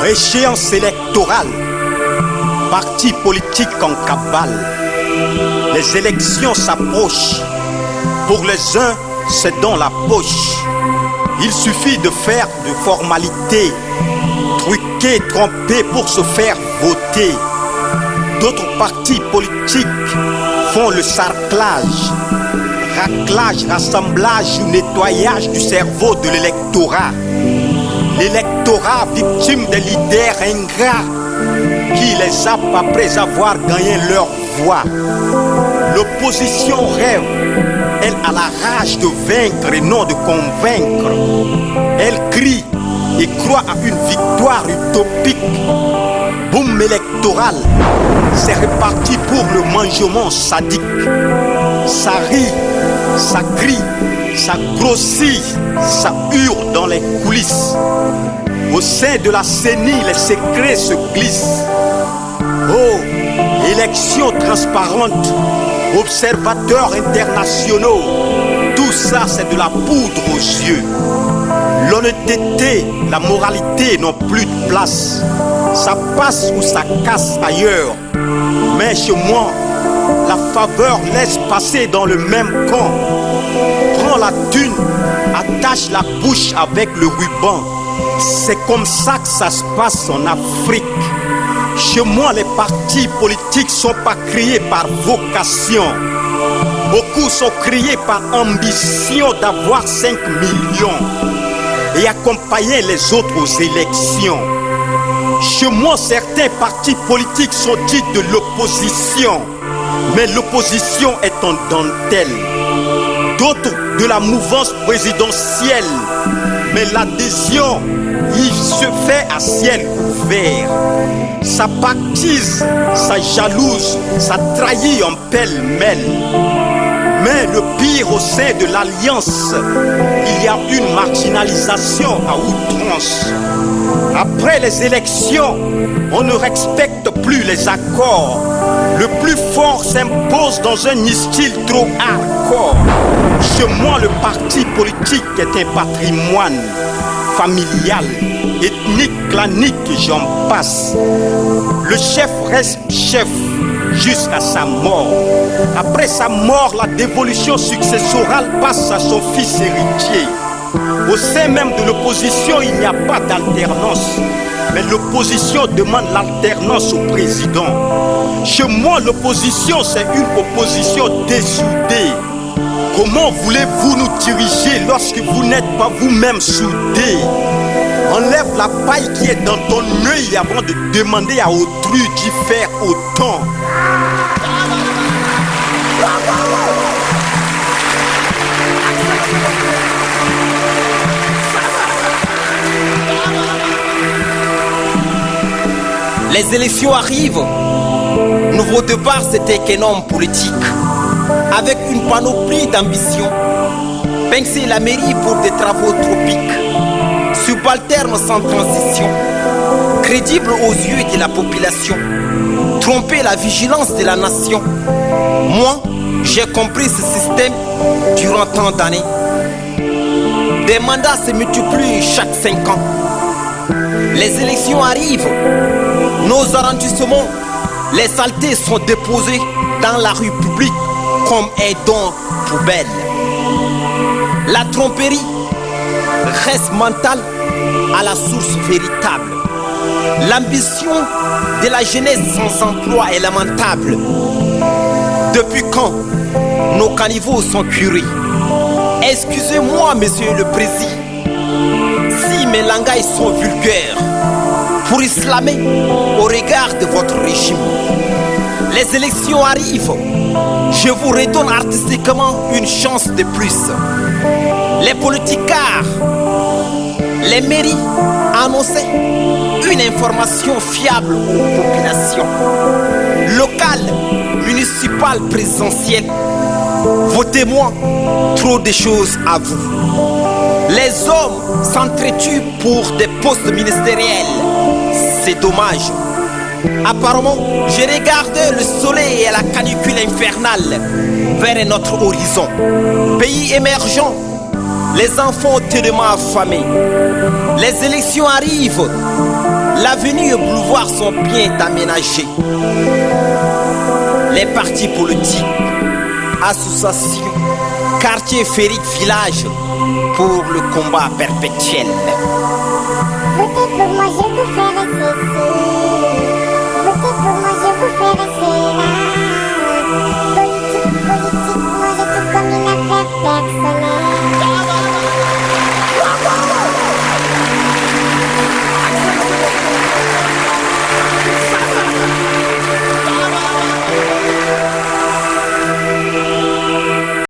Échéance électorale, partis politiques en cabale, les élections s'approchent. Pour les uns, c'est dans la poche. Il suffit de faire de formalités, truquer, tromper pour se faire voter. D'autres partis politiques font le sarclage, raclage, rassemblage ou nettoyage du cerveau de l'électorat. L'électorat victime des leaders ingrats qui les zappent après avoir gagné leur voix. L'opposition rêve, elle a la rage de vaincre et non de convaincre. Elle crie et croit à une victoire utopique. Boum électoral, c'est reparti pour le mangement sadique. Ça rit, ça crie, ça grossit, ça hurle dans les coulisses. Au sein de la CENI, les secrets se glissent. Oh, élections transparentes, observateurs internationaux, tout ça c'est de la poudre aux yeux. L'honnêteté, la moralité n'ont plus de place. Ça passe ou ça casse ailleurs. Mais chez moi, la faveur laisse passer dans le même camp. Prends la thune, attache la bouche avec le ruban. C'est comme ça que ça se passe en Afrique. Chez moi, les partis politiques sont pas créés par vocation. Beaucoup sont créés par ambition d'avoir 5 millions et accompagner les autres aux élections. Chez moi, certains partis politiques sont dits de l'opposition, mais l'opposition est en dentelle. D'autres de la mouvance présidentielle, mais l'adhésion il se fait à ciel ouvert. Ça pactise, ça jalouse, ça trahit en pêle-mêle. Mais le pire au sein de l'alliance, il y a une marginalisation à outrance. Après les élections, on ne respecte plus les accords. Le plus fort s'impose dans un style trop hardcore. Chez moi, le parti politique est un patrimoine familial, ethnique, clanique, et j'en passe. Le chef reste chef jusqu'à sa mort. Après sa mort, la dévolution successorale passe à son fils héritier. Au sein même de l'opposition, il n'y a pas d'alternance. Mais l'opposition demande l'alternance au président. Chez moi, l'opposition, c'est une opposition dessoudée. Comment voulez-vous nous diriger lorsque vous n'êtes pas vous-même soudés? Enlève la paille qui est dans ton œil avant de demander à autrui d'y faire autant. Les élections arrivent. Nouveau départ, c'était qu'un homme politique avec une panoplie d'ambition. Pincer la mairie pour des travaux tropiques. Subalterne sans transition. Crédible aux yeux de la population. Tromper la vigilance de la nation. Moi, j'ai compris ce système durant tant d'années. Des mandats se multiplient chaque 5 ans. Les élections arrivent. Nos arrondissements, les saletés sont déposées dans la rue publique comme un don poubelle. La tromperie reste mentale à la source véritable. L'ambition de la jeunesse sans emploi est lamentable. Depuis quand nos caniveaux sont curés? Excusez-moi, monsieur le président, si mes langages sont vulgaires pour islamer au regard de votre régime. Les élections arrivent. Je vous redonne artistiquement une chance de plus. Les politicards, les mairies annonçaient une information fiable aux populations. Locales, municipales, présidentielles. Votez-moi, trop de choses à vous. Les hommes s'entretuent pour des postes ministériels. C'est dommage. Apparemment, je regardais le soleil et la canicule infernale vers notre horizon. Pays émergent, les enfants tellement affamés. Les élections arrivent. L'avenue et boulevard sont bien aménagés. Les partis politiques, associations, quartiers féeriques, villages pour le combat perpétuel. Votez pour moi, je vous fais.